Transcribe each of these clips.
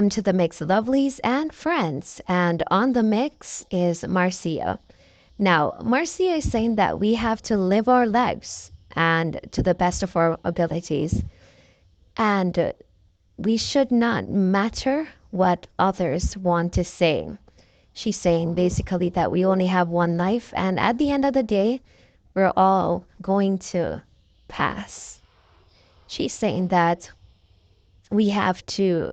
Welcome to the Mix Lovelies and Friends. And on the mix is Marcia. Now, Marcia is saying that we have to live our lives and to the best of our abilities. And we should not matter what others want to say. She's saying basically that we only have one life, and at the end of the day, we're all going to pass. She's saying that we have to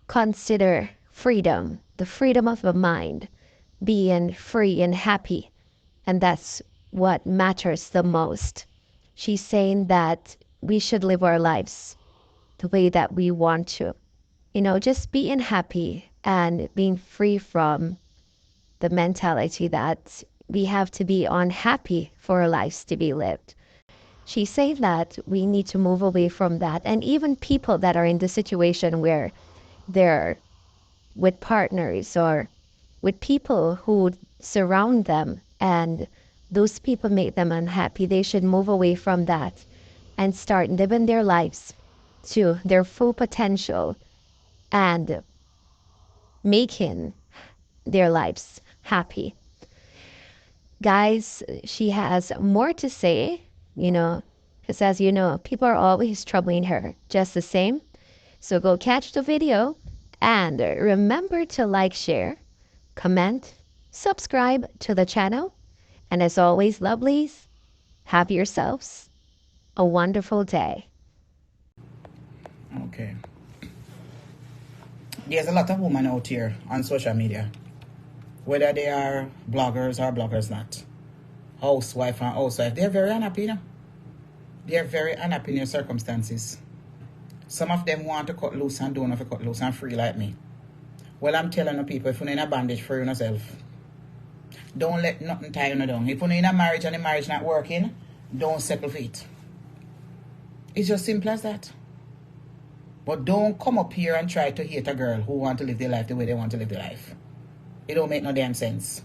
consider freedom, the freedom of the mind, being free and happy. And that's what matters the most. She's saying that we should live our lives the way that we want to. Just being happy and being free from the mentality that we have to be unhappy for our lives to be lived. She's saying that we need to move away from that. And even people that are in the situation where they're with partners or with people who surround them and those people make them unhappy, they should move away from that and start living their lives to their full potential and making their lives happy. Guys, she has more to say, because as you know, people are always troubling her just the same. So go catch the video and remember to like, share, comment, subscribe to the channel. And as always, lovelies, have yourselves a wonderful day. Okay. There's a lot of women out here on social media, whether they are bloggers or bloggers not, housewife and housewife, they're very unhappy, They're very unhappy in their circumstances. Some of them want to cut loose and don't have to cut loose and free like me. Well, I'm telling you people, if you're in a bondage, free yourself. Don't let nothing tie you down. If you're in a marriage and the marriage not working, don't settle for it. It's just simple as that. But don't come up here and try to hate a girl who want to live their life the way they want to live their life. It don't make no damn sense.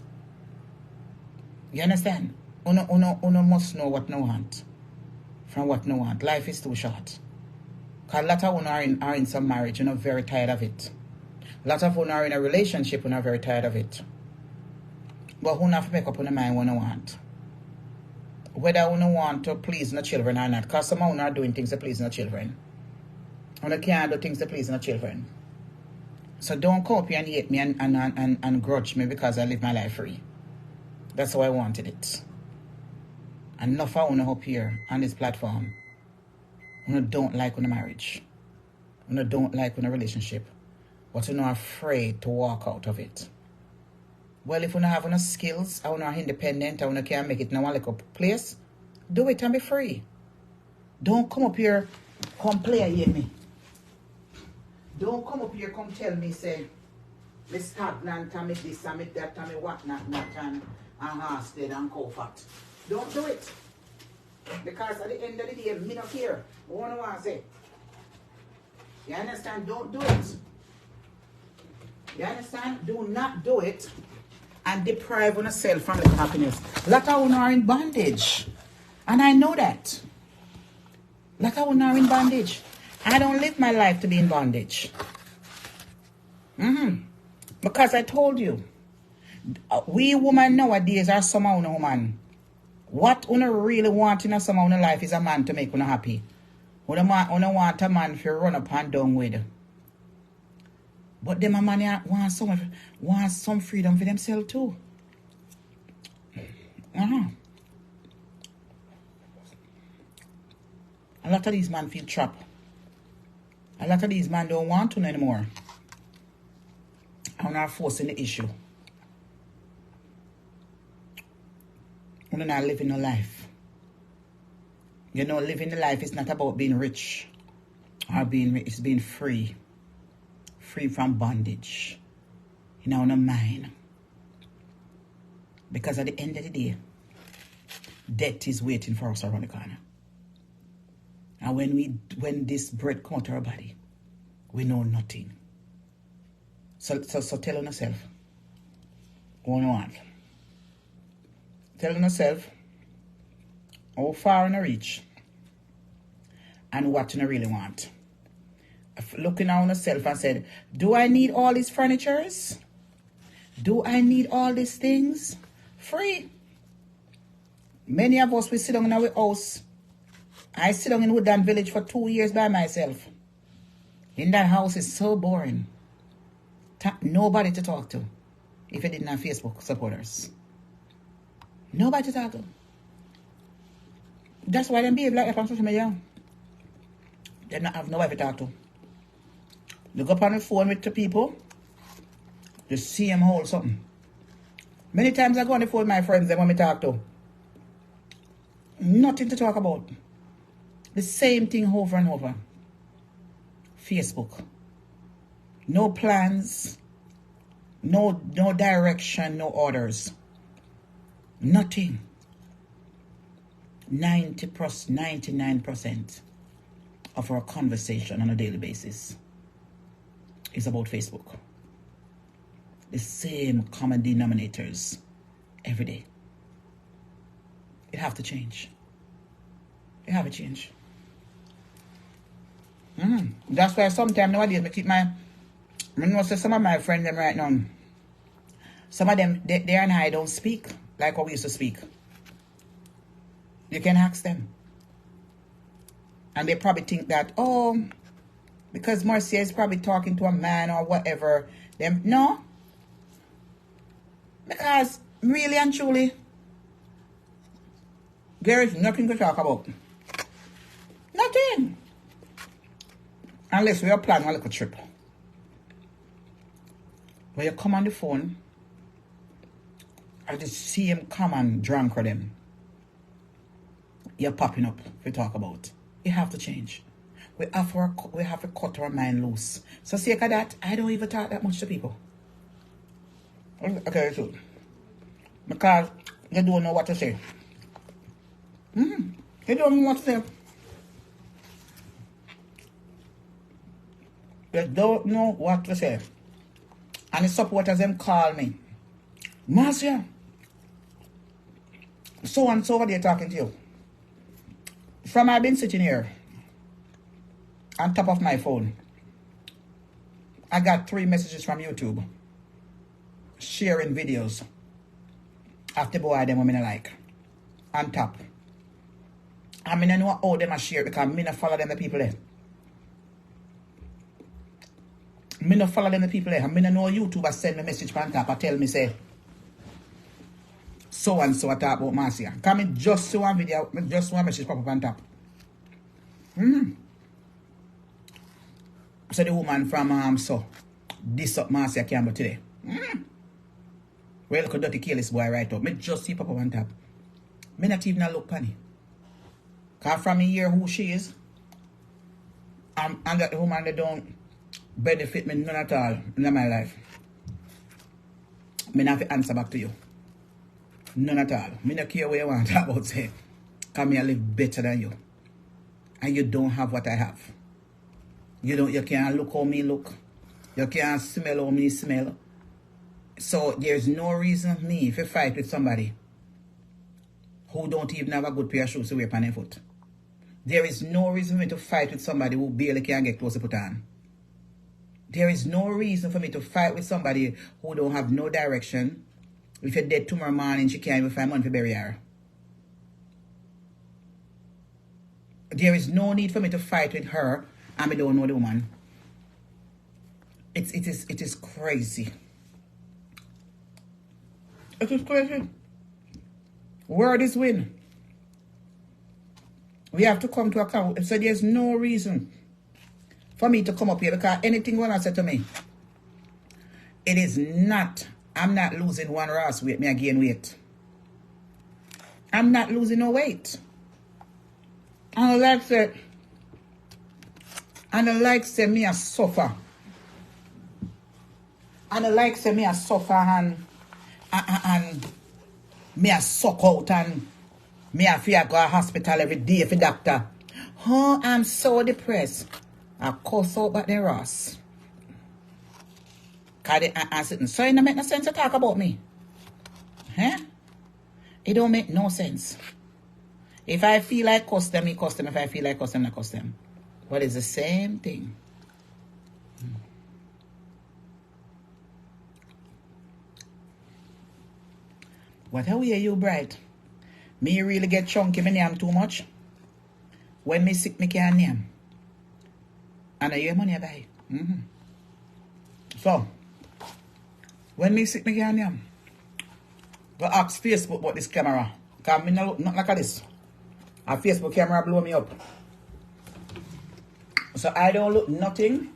You understand? Uno must know what no want from what no want. Life is too short. Because a lot of women are in some marriage, very tired of it. A lot of women are in a relationship and are very tired of it. But who have to make up on the mind what no want. Whether who want to please no children or not. Because some of are doing things to please no children. And they can't do things to please no children. So don't come up here and hate me and grudge me because I live my life free. That's how I wanted it. And enough of you up here on this platform. You don't like on a marriage. You don't like on a relationship. But you're not afraid to walk out of it. Well, if you don't have enough skills, or you're not independent, or you can't make it in one little place, do it and be free. Don't come up here, come play and hate me. Don't come up here, come tell me, say, me stagnant, and me this, and me that, and me whatnot, and Harsted and Kofat. Don't do it. Because at the end of the day, me not care. What do I say? You understand? Don't do it. You understand? Do not do it and deprive yourself from the happiness. A lot of you are in bondage. And I know that. A lot of you are in bondage. I don't live my life to be in bondage. Because I told you, we women nowadays are some of women. What you really want in some of life is a man to make you happy. You don't want a man to run up and down with. But them a man want some freedom for themselves too. A lot of these men feel trapped. A lot of these men don't want to anymore. I'm not forcing the issue. You're not living a life. Living the life is not about being rich or it's being free. Free from bondage. No mind. Because at the end of the day, death is waiting for us around the corner. And when this breath comes to our body, we know nothing. So tell yourself, what you want. Tell yourself how far you reach and what you really want. looking on herself and said, do I need all these furnitures? Do I need all these things? Free. Many of us, we sit down in our house. I sit down in Woodland Village for 2 years by myself. In that house is so boring. Nobody to talk to. If you didn't have Facebook supporters. Nobody to talk to. That's why they behave like that on social media. They don't have nobody to talk to. They go up on the phone with the people. They see them hold something. Many times I go on the phone with my friends and when we talk to. Nothing to talk about. The same thing over and over. Facebook. No plans. No direction, no orders. Nothing. 99% of our conversation on a daily basis is about Facebook. The same common denominators every day. It have to change. It have to change. That's why sometimes nowadays I keep I know some of my friends them right now. Some of them they and I don't speak like how we used to speak. You can ask them. And they probably think that, oh, because Marcia is probably talking to a man or whatever. Them no. Because really and truly, there is nothing to talk about. Nothing. Unless we are planning a little trip. When you come on the phone, I just see him come and drunk with them. You're popping up we talk about. You have to change. We have to cut our mind loose. So sake of that, I don't even talk that much to people. Okay, so because they don't know what to say. They don't know what to say. They don't know what to say. And the supporters them call me. Marcia, so and so over there talking to you. From I've been sitting here on top of my phone. I got 3 messages from YouTube sharing videos of the boy them women I like on top. I mean I know how them I share because I don't follow them the people there. I don't follow them the people there. I don't know YouTube I send me a message on top. I tell me say so and so I talk about Marcia. Come in just so one video, just one message pop up on top. So the woman from so this up Marcia Campbell today. Well, look at dirty careless boy right up. Me just see pop up on top. Me not even look funny. Cause from me hear who she is. And that the woman they don't benefit me none at all in my life. Me not have to answer back to you. None at all. Me not care what you want to talk about say. Cause me I live better than you. And you don't have what I have. You can't look how me look. You can't smell how me smell. So there's no reason for me if I fight with somebody who don't even have a good pair of shoes to wear on their foot. There is no reason for me to fight with somebody who barely can get clothes to put on. There is no reason for me to fight with somebody who don't have no direction. If you're dead tomorrow morning, she can't even find money to bury her. There is no need for me to fight with her and I don't know the woman. It is crazy. It is crazy. Word is win. We have to come to account. So there's no reason for me to come up here because anything one I said to me, it is not, I'm not losing 1 ras weight, me I gain weight. I'm not losing no weight. And like say me a suffer. And like say me a suffer and me a suck out and me a fear go to hospital every day for doctor. Oh, I'm so depressed. I cuss out back the Ross. Cause they sitting. So it don't make no sense to talk about me. Huh? It don't make no sense. If I feel like cuss them, I cuss them. If I feel like cuss them, I cuss them. But it's the same thing. how are you bright? Me really get chunky, me name too much. When me sick, me can't name. And I hear money I buy. So, when me sick, me can't name. Go ask Facebook about this camera. Because me no look not like this. A Facebook camera blow me up. So I don't look nothing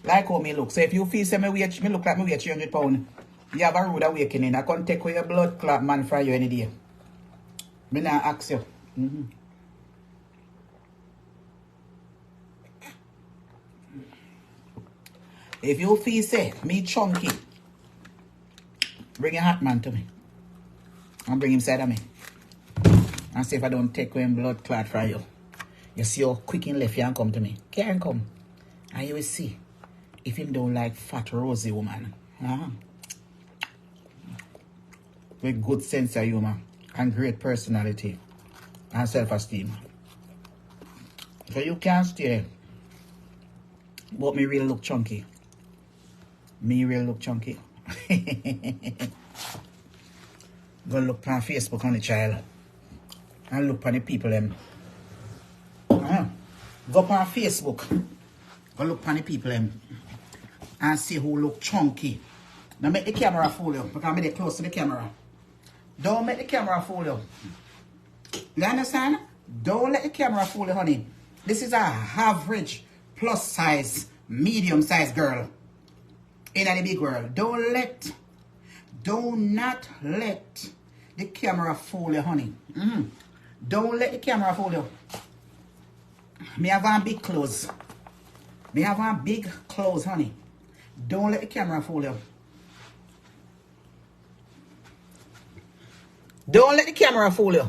like how me look. So if you feel say me look like me weigh 300 pounds, you have a rude awakening. I can take away your blood clot man for you any day. Me not ask you. If you feel say me chunky, bring a hot man to me. And bring him side of me. And see if I don't take away blood clot for you. You see how quick and left you and come to me. Can't come. And you will see if him don't like fat rosy woman. With good sense of humor and great personality and self-esteem. So you can't stay. But me really look chunky. Me really look chunky. Go look on Facebook on the child. And look on the people them. Go on Facebook. Go look on the people them. And see who look chunky. Now make the camera fool you. Because I'm very close to the camera. Don't make the camera fool you. You understand? Don't let the camera fool you, honey. This is a average, plus size, medium size girl. In the big world. Do not let the camera fool you, honey. Don't let the camera fool you. Me have on big clothes. Me have on big clothes, honey. Don't let the camera fool you. Don't let the camera fool you.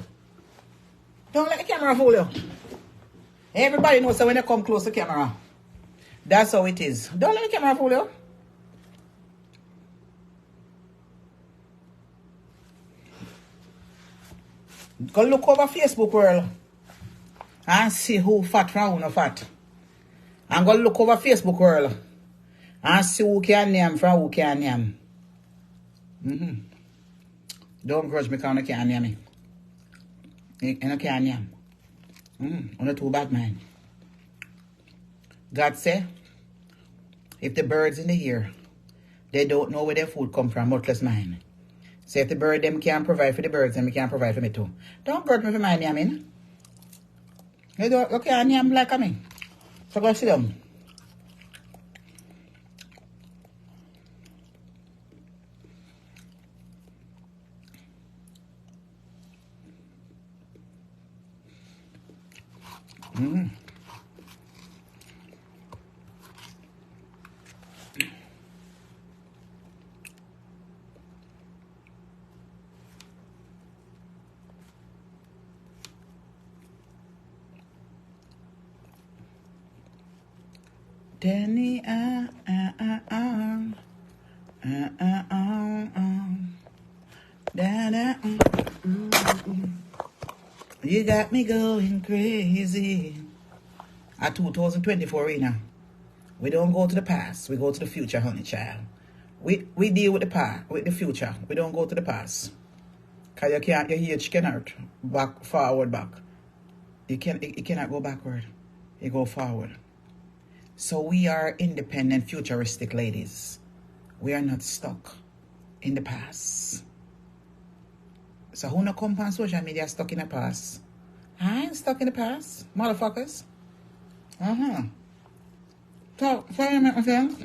Don't let the camera fool you. Everybody knows that when they come close to the camera, that's how it is. Don't let the camera fool you. Go look over Facebook world and see who fat from who not fat. And go look over Facebook world and see who can name from who can name. Don't grudge me because you can't name me. You can't name. I'm not too bad, man. God say, if the birds in the air, they don't know where their food come from, much less mine. So if the bird them can't provide for the birds, then we can't provide for me too. Don't grudge me for my naming. You can't name like me. So go sit down. Danny, you got me going crazy. At 2024 right now. We don't go to the past. We go to the future, honey child. We deal with the past, with the future. We don't go to the past. Cause your age cannot back forward back. You cannot go backward. You go forward. So we are independent, futuristic ladies. We are not stuck in the past. So who no come on social media stuck in the past? I ain't stuck in the past, motherfuckers. So you make me sense?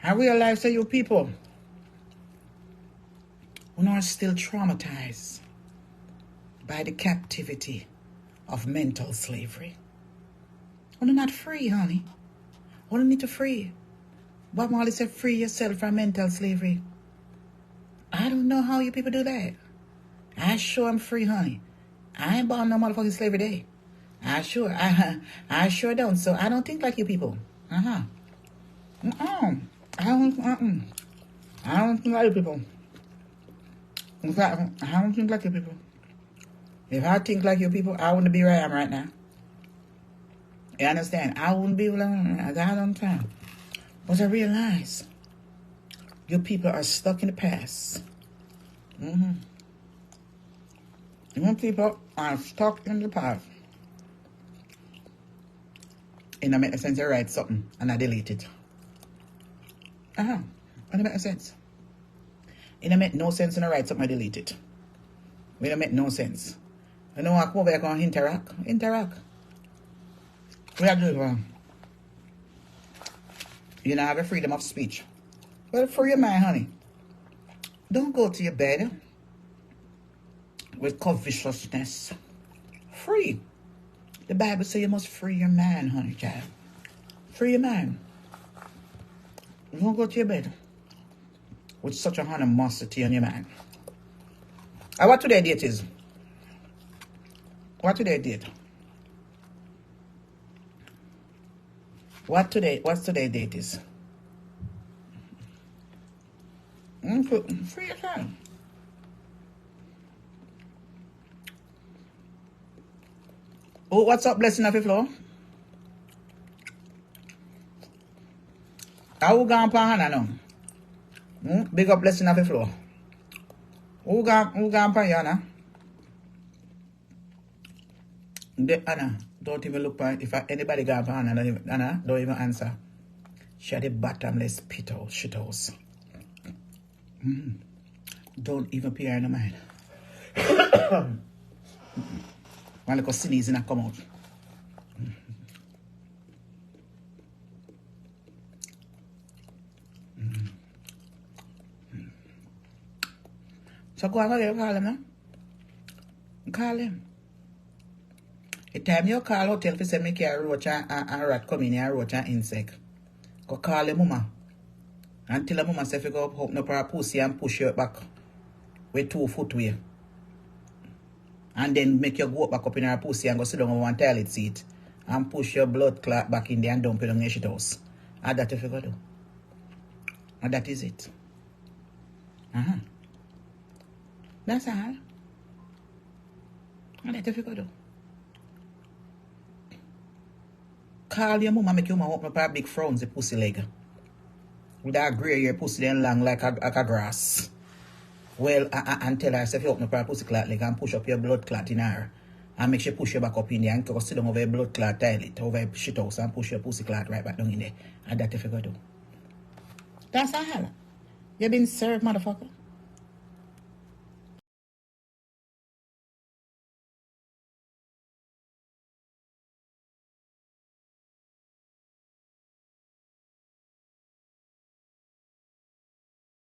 I realize that you people who are still traumatized by the captivity of mental slavery. You're not free, honey. You need to free. Bob Marley said, free yourself from mental slavery. I don't know how you people do that. I sure am free, honey. I ain't born no motherfucking slavery day. I sure don't. So I don't think like you people. I don't think like you people. In fact, I don't think like you people. If I think like you people, I wouldn't be where I am right now. You understand? I wouldn't be where I am at that long time. But I realize you people are stuck in the past. When people are stuck in the past, it don't make sense to write something and I delete it. It don't make sense. It don't make no sense to write something and delete it. It don't make no sense. You know what? Come over here and interact. Interact. We are doing. You now have a freedom of speech. Well, free your mind, honey. Don't go to your bed with covetousness. Free. The Bible says you must free your mind, honey, child. Free your mind. Don't go to your bed with such a animosity on your mind. What today date is? What today date? What's today date is? Free your time. Oh, what's up, blessing of the floor? Who gone pa Hannah now? Big up blessing of the floor. Who gone pa Hannah? Anna, don't even look for if anybody gone pa Hannah, don't even answer. She had a bottomless shithouse. Don't even pay her no mind. One little sneeze and I come out. So go and call him now. Call him. The time you call hotel for send me a roach and rat come in here, roach and insect. Go call him mama. And tell her mama say if you go open up her pussy and push her back with 2 foot way. And then make you go back up in her pussy and go sit down on one toilet seat and push your blood clot back in there and dump it on your shit house. And that if you go do. And that is it. That's all. And that if you go do. Call your mama, make your mama open up her big frownsy pussy leg. With that grey your pussy then long like a grass. Well, and tell her, if you open up her pussy clot leg and push up your blood clot in her, and make sure you push your back up in there and go sit down over your blood clot toilet, over your shit house and push your pussy clot right back down in there. And that if you go do. That's all. You been served, motherfucker.